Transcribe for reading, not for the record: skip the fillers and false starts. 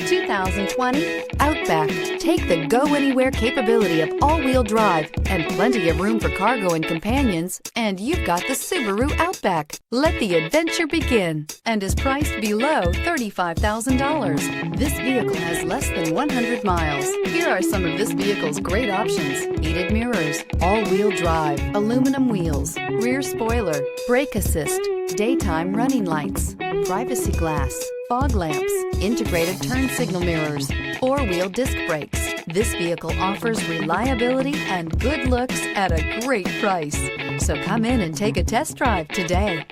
2020 Outback. Take the go-anywhere capability of all-wheel drive and plenty of room for cargo and companions, and you've got the Subaru Outback. Let the adventure begin, and is priced below $35,000. This vehicle has less than 100 miles. Here are some of this vehicle's great options: heated mirrors, all-wheel drive, aluminum wheels, rear spoiler, brake assist, daytime running lights, privacy glass, fog lamps, integrated turn signal mirrors, four-wheel disc brakes. This vehicle offers reliability and good looks at a great price. So come in and take a test drive today.